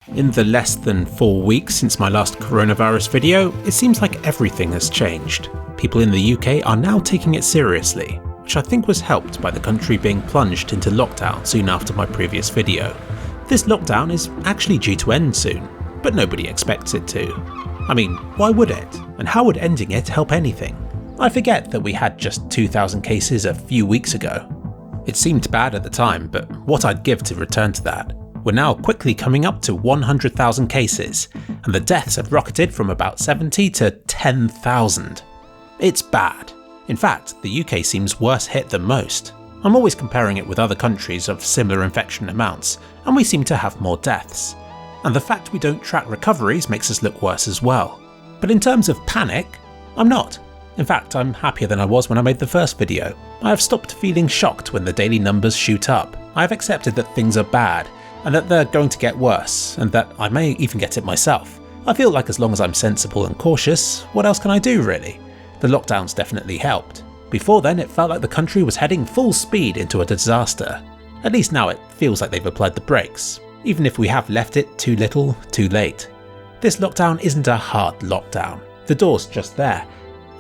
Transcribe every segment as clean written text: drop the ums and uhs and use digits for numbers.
In the less than 4 weeks since my last coronavirus video, it seems like everything has changed. People in the UK are now taking it seriously, which I think was helped by the country being plunged into lockdown soon after my previous video. This lockdown is actually due to end soon, but nobody expects it to. I mean, why would it? And how would ending it help anything? I forget that we had just 2,000 cases a few weeks ago. It seemed bad at the time, but what I'd give to return to that. We're now quickly coming up to 100,000 cases, and the deaths have rocketed from about 70 to 10,000. It's bad. In fact, the UK seems worse hit than most. I'm always comparing it with other countries of similar infection amounts, and we seem to have more deaths. And the fact we don't track recoveries makes us look worse as well. But in terms of panic, I'm not. In fact, I'm happier than I was when I made the first video. I have stopped feeling shocked when the daily numbers shoot up. I have accepted that things are bad, and that they're going to get worse, and that I may even get it myself. I feel like as long as I'm sensible and cautious, what else can I do really? The lockdowns definitely helped. Before then, it felt like the country was heading full speed into a disaster. At least now it feels like they've applied the brakes, even if we have left it too little, too late. This lockdown isn't a hard lockdown. The door's just there.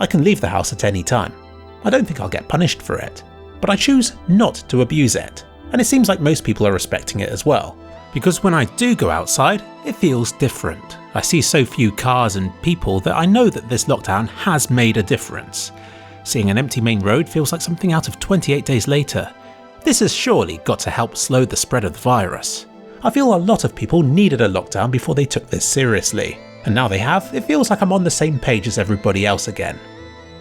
I can leave the house at any time. I don't think I'll get punished for it, but I choose not to abuse it. And it seems like most people are respecting it as well, because when I do go outside, it feels different. I see so few cars and people that I know that this lockdown has made a difference. Seeing an empty main road feels like something out of 28 Days Later. This has surely got to help slow the spread of the virus. I feel a lot of people needed a lockdown before they took this seriously, and now they have, it feels like I'm on the same page as everybody else again.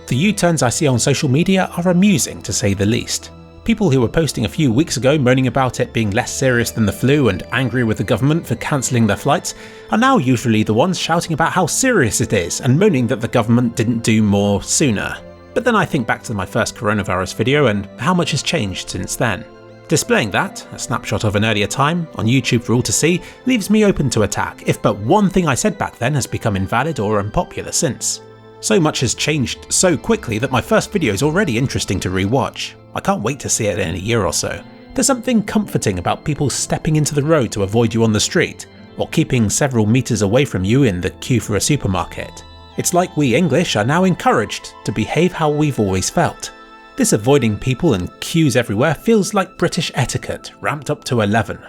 The U-turns I see on social media are amusing to say the least. People who were posting a few weeks ago moaning about it being less serious than the flu and angry with the government for cancelling their flights are now usually the ones shouting about how serious it is and moaning that the government didn't do more sooner. But then I think back to my first coronavirus video and how much has changed since then. Displaying that, a snapshot of an earlier time, on YouTube for all to see, leaves me open to attack if but one thing I said back then has become invalid or unpopular since. So much has changed so quickly that my first video is already interesting to rewatch. I can't wait to see it in a year or so. There's something comforting about people stepping into the road to avoid you on the street, or keeping several meters away from you in the queue for a supermarket. It's like we English are now encouraged to behave how we've always felt. This avoiding people and queues everywhere feels like British etiquette ramped up to 11.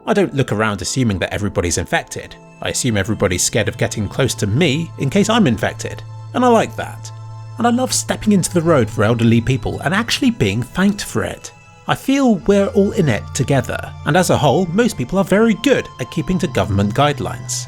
I don't look around assuming that everybody's infected. I assume everybody's scared of getting close to me in case I'm infected. And I like that. And I love stepping into the road for elderly people and actually being thanked for it. I feel we're all in it together, and as a whole, most people are very good at keeping to government guidelines.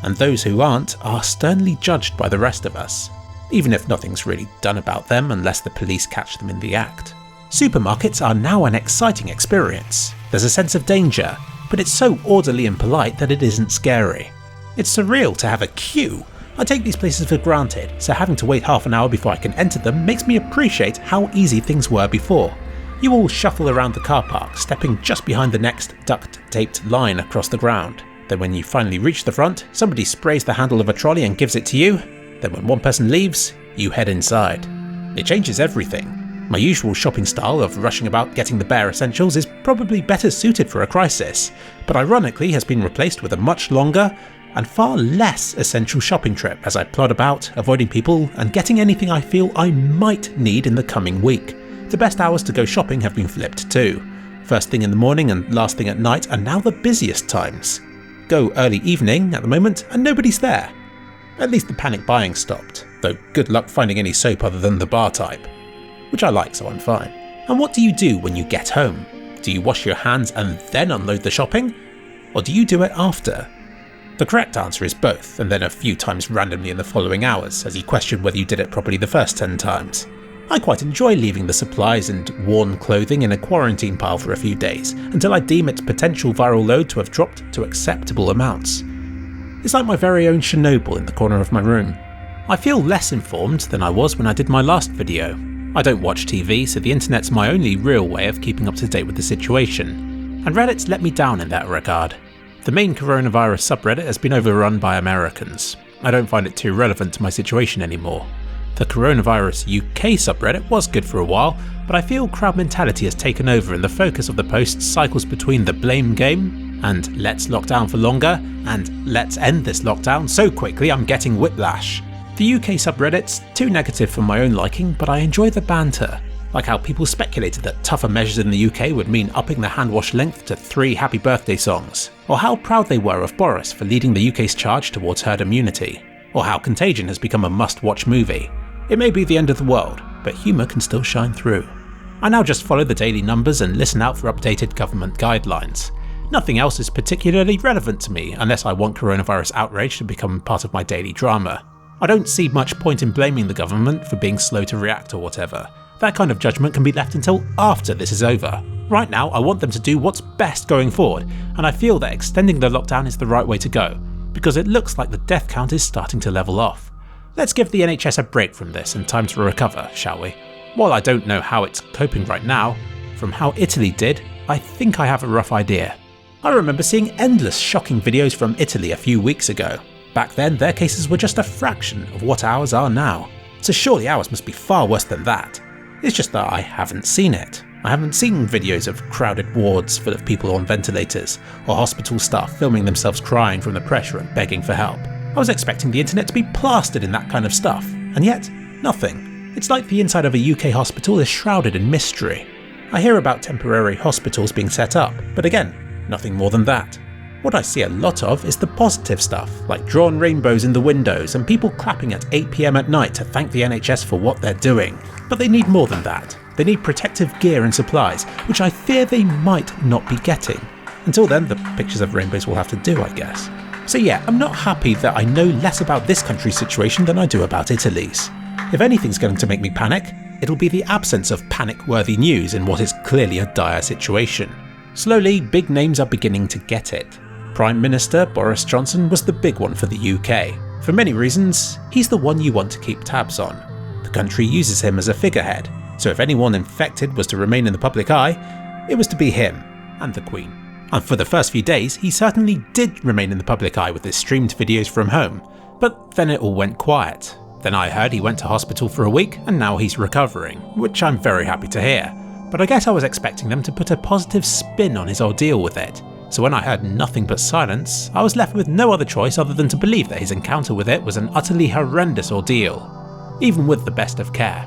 And those who aren't are sternly judged by the rest of us, even if nothing's really done about them unless the police catch them in the act. Supermarkets are now an exciting experience. There's a sense of danger, but it's so orderly and polite that it isn't scary. It's surreal to have a queue. I take these places for granted, so having to wait half an hour before I can enter them makes me appreciate how easy things were before. You all shuffle around the car park, stepping just behind the next duct-taped line across the ground. Then when you finally reach the front, somebody sprays the handle of a trolley and gives it to you. Then when one person leaves, you head inside. It changes everything. My usual shopping style of rushing about getting the bare essentials is probably better suited for a crisis, but ironically has been replaced with a much longer and far less essential shopping trip as I plod about, avoiding people and getting anything I feel I might need in the coming week. The best hours to go shopping have been flipped too. First thing in the morning and last thing at night are now the busiest times. Go early evening at the moment and nobody's there. At least the panic buying stopped, though good luck finding any soap other than the bar type. Which I like, so I'm fine. And what do you do when you get home? Do you wash your hands and then unload the shopping? Or do you do it after? The correct answer is both, and then a few times randomly in the following hours, as you question whether you did it properly the first 10 times. I quite enjoy leaving the supplies and worn clothing in a quarantine pile for a few days, until I deem its potential viral load to have dropped to acceptable amounts. It's like my very own Chernobyl in the corner of my room. I feel less informed than I was when I did my last video. I don't watch TV, so the internet's my only real way of keeping up to date with the situation, and Reddit's let me down in that regard. The main coronavirus subreddit has been overrun by Americans. I don't find it too relevant to my situation anymore. The coronavirus UK subreddit was good for a while, but I feel crowd mentality has taken over and the focus of the posts cycles between the blame game and let's lock down for longer, and let's end this lockdown so quickly I'm getting whiplash. The UK subreddit's too negative for my own liking, but I enjoy the banter. Like how people speculated that tougher measures in the UK would mean upping the hand wash length to 3 happy birthday songs, or how proud they were of Boris for leading the UK's charge towards herd immunity, or how Contagion has become a must-watch movie. It may be the end of the world, but humour can still shine through. I now just follow the daily numbers and listen out for updated government guidelines. Nothing else is particularly relevant to me unless I want coronavirus outrage to become part of my daily drama. I don't see much point in blaming the government for being slow to react or whatever. That kind of judgment can be left until after this is over. Right now, I want them to do what's best going forward, and I feel that extending the lockdown is the right way to go, because it looks like the death count is starting to level off. Let's give the NHS a break from this and time to recover, shall we? While I don't know how it's coping right now, from how Italy did, I think I have a rough idea. I remember seeing endless shocking videos from Italy a few weeks ago. Back then, their cases were just a fraction of what ours are now, so surely ours must be far worse than that. It's just that I haven't seen it. I haven't seen videos of crowded wards full of people on ventilators, or hospital staff filming themselves crying from the pressure and begging for help. I was expecting the internet to be plastered in that kind of stuff, and yet, nothing. It's like the inside of a UK hospital is shrouded in mystery. I hear about temporary hospitals being set up, but again, nothing more than that. What I see a lot of is the positive stuff, like drawn rainbows in the windows and people clapping at 8 PM at night to thank the NHS for what they're doing. But they need more than that. They need protective gear and supplies, which I fear they might not be getting. Until then, the pictures of rainbows will have to do, I guess. So yeah, I'm not happy that I know less about this country's situation than I do about Italy's. If anything's going to make me panic, it'll be the absence of panic-worthy news in what is clearly a dire situation. Slowly, big names are beginning to get it. Prime Minister Boris Johnson was the big one for the UK. For many reasons, he's the one you want to keep tabs on. The country uses him as a figurehead, so if anyone infected was to remain in the public eye, it was to be him and the Queen. And for the first few days, he certainly did remain in the public eye with his streamed videos from home, but then it all went quiet. Then I heard he went to hospital for a week and now he's recovering, which I'm very happy to hear. But I guess I was expecting them to put a positive spin on his ordeal with it. So when I heard nothing but silence, I was left with no other choice other than to believe that his encounter with it was an utterly horrendous ordeal, even with the best of care.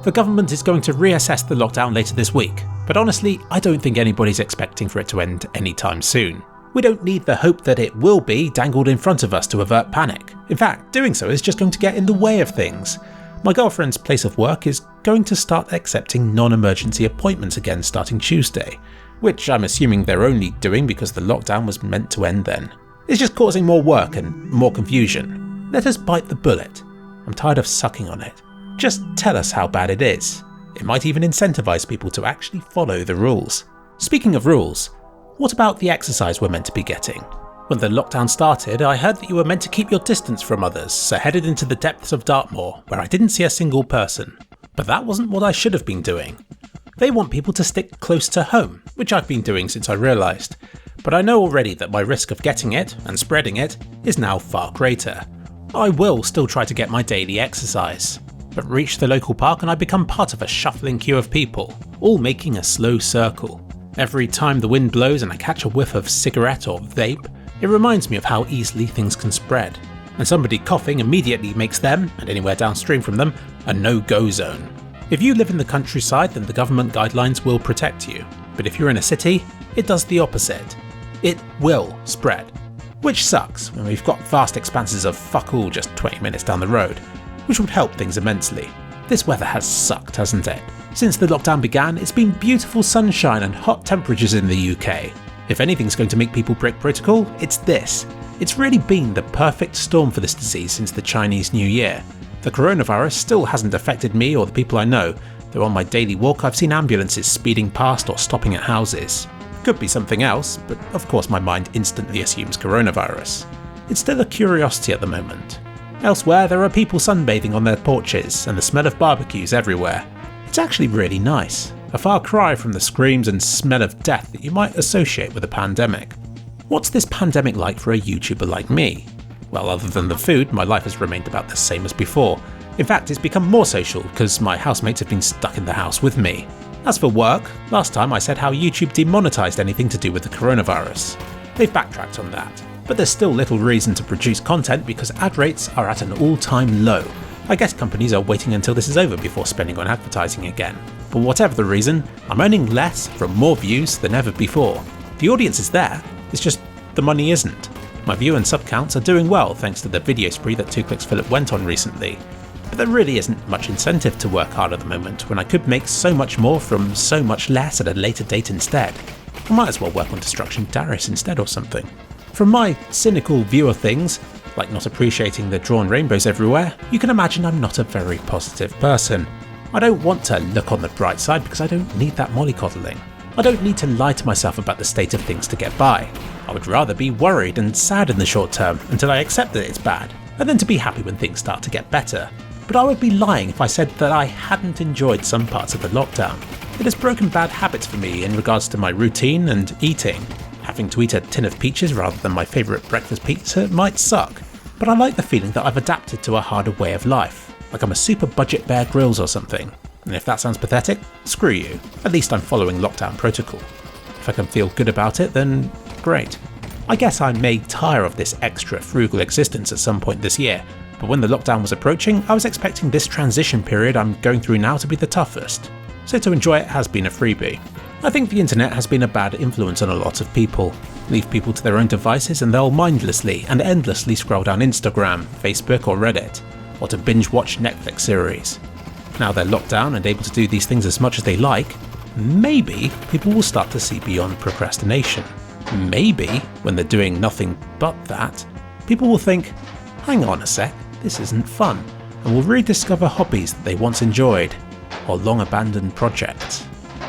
The government is going to reassess the lockdown later this week, but honestly, I don't think anybody's expecting for it to end anytime soon. We don't need the hope that it will be dangled in front of us to avert panic. In fact, doing so is just going to get in the way of things. My girlfriend's place of work is going to start accepting non-emergency appointments again starting Tuesday, which I'm assuming they're only doing because the lockdown was meant to end then. It's just causing more work and more confusion. Let us bite the bullet. I'm tired of sucking on it. Just tell us how bad it is. It might even incentivize people to actually follow the rules. Speaking of rules, what about the exercise we're meant to be getting? When the lockdown started, I heard that you were meant to keep your distance from others, so I headed into the depths of Dartmoor, where I didn't see a single person. But that wasn't what I should have been doing. They want people to stick close to home, which I've been doing since I realised. But I know already that my risk of getting it, and spreading it, is now far greater. I will still try to get my daily exercise, but reach the local park and I become part of a shuffling queue of people, all making a slow circle. Every time the wind blows and I catch a whiff of cigarette or vape, it reminds me of how easily things can spread, and somebody coughing immediately makes them, and anywhere downstream from them, a no-go zone. If you live in the countryside, then the government guidelines will protect you, but if you're in a city, it does the opposite. It will spread. Which sucks when we've got vast expanses of fuck all just 20 minutes down the road, which would help things immensely. This weather has sucked, hasn't it? Since the lockdown began, it's been beautiful sunshine and hot temperatures in the UK. If anything's going to make people break protocol, it's this. It's really been the perfect storm for this disease since the Chinese New Year. The coronavirus still hasn't affected me or the people I know, though on my daily walk I've seen ambulances speeding past or stopping at houses. Could be something else, but of course my mind instantly assumes coronavirus. It's still a curiosity at the moment. Elsewhere there are people sunbathing on their porches and the smell of barbecues everywhere. It's actually really nice. A far cry from the screams and smell of death that you might associate with a pandemic. What's this pandemic like for a YouTuber like me? Well, other than the food, my life has remained about the same as before. In fact, it's become more social because my housemates have been stuck in the house with me. As for work, last time I said how YouTube demonetised anything to do with the coronavirus. They've backtracked on that, but there's still little reason to produce content because ad rates are at an all-time low. I guess companies are waiting until this is over before spending on advertising again. But whatever the reason, I'm earning less from more views than ever before. The audience is there, it's just the money isn't. My view and sub counts are doing well thanks to the video spree that 2kliksphilip went on recently. But there really isn't much incentive to work hard at the moment when I could make so much more from so much less at a later date instead. I might as well work on Destruction Darius instead or something. From my cynical view of things, like not appreciating the drawn rainbows everywhere, you can imagine I'm not a very positive person. I don't want to look on the bright side because I don't need that mollycoddling. I don't need to lie to myself about the state of things to get by. I would rather be worried and sad in the short term until I accept that it's bad, and then to be happy when things start to get better. But I would be lying if I said that I hadn't enjoyed some parts of the lockdown. It has broken bad habits for me in regards to my routine and eating. Having to eat a tin of peaches rather than my favourite breakfast pizza might suck, but I like the feeling that I've adapted to a harder way of life, like I'm a super budget Bear Grylls or something. And if that sounds pathetic, screw you. At least I'm following lockdown protocol. If I can feel good about it, then great. I guess I may tire of this extra frugal existence at some point this year, but when the lockdown was approaching, I was expecting this transition period I'm going through now to be the toughest. So to enjoy it has been a freebie. I think the internet has been a bad influence on a lot of people. Leave people to their own devices and they'll mindlessly and endlessly scroll down Instagram, Facebook or Reddit, or to binge watch Netflix series. Now they're locked down and able to do these things as much as they like, maybe people will start to see beyond procrastination. Maybe, when they're doing nothing but that, people will think, hang on a sec, this isn't fun, and will rediscover hobbies that they once enjoyed, or long abandoned projects.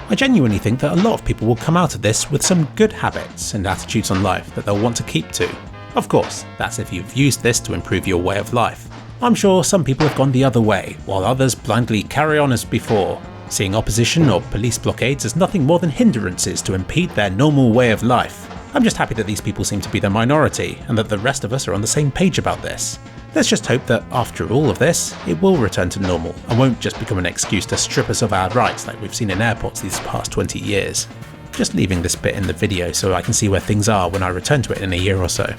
I genuinely think that a lot of people will come out of this with some good habits and attitudes on life that they'll want to keep to. Of course, that's if you've used this to improve your way of life. I'm sure some people have gone the other way, while others blindly carry on as before, seeing opposition or police blockades as nothing more than hindrances to impede their normal way of life. I'm just happy that these people seem to be the minority, and that the rest of us are on the same page about this. Let's just hope that after all of this, it will return to normal and won't just become an excuse to strip us of our rights like we've seen in airports these past 20 years. Just leaving this bit in the video so I can see where things are when I return to it in a year or so.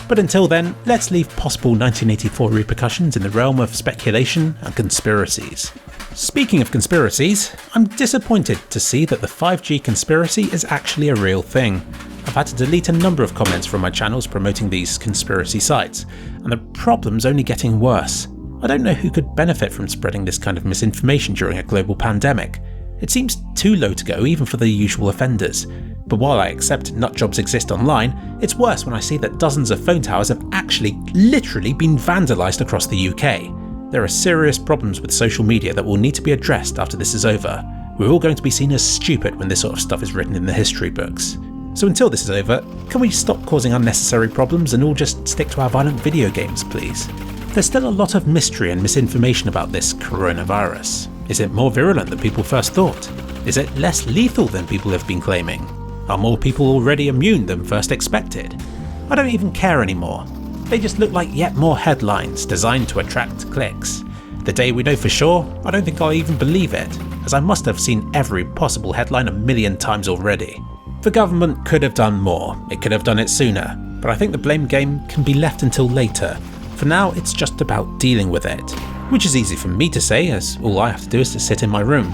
But until then, let's leave possible 1984 repercussions in the realm of speculation and conspiracies. Speaking of conspiracies, I'm disappointed to see that the 5G conspiracy is actually a real thing. I've had to delete a number of comments from my channels promoting these conspiracy sites, and the problem's only getting worse. I don't know who could benefit from spreading this kind of misinformation during a global pandemic. It seems too low to go even for the usual offenders. But while I accept nutjobs exist online, it's worse when I see that dozens of phone towers have actually literally been vandalised across the UK. There are serious problems with social media that will need to be addressed after this is over. We're all going to be seen as stupid when this sort of stuff is written in the history books. So until this is over, can we stop causing unnecessary problems and all just stick to our violent video games, please? There's still a lot of mystery and misinformation about this coronavirus. Is it more virulent than people first thought? Is it less lethal than people have been claiming? Are more people already immune than first expected? I don't even care anymore. They just look like yet more headlines designed to attract clicks. The day we know for sure, I don't think I'll even believe it, as I must have seen every possible headline 1,000,000 times already. The government could have done more, it could have done it sooner, but I think the blame game can be left until later. For now, it's just about dealing with it, which is easy for me to say, as all I have to do is to sit in my room.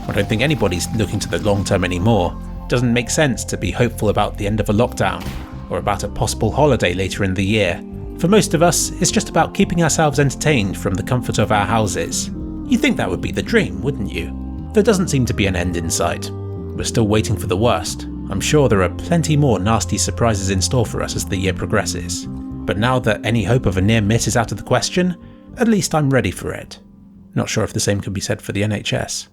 I don't think anybody's looking to the long term anymore. It doesn't make sense to be hopeful about the end of a lockdown, or about a possible holiday later in the year. For most of us, it's just about keeping ourselves entertained from the comfort of our houses. You'd think that would be the dream, wouldn't you? There doesn't seem to be an end in sight. We're still waiting for the worst. I'm sure there are plenty more nasty surprises in store for us as the year progresses. But now that any hope of a near miss is out of the question, at least I'm ready for it. Not sure if the same can be said for the NHS.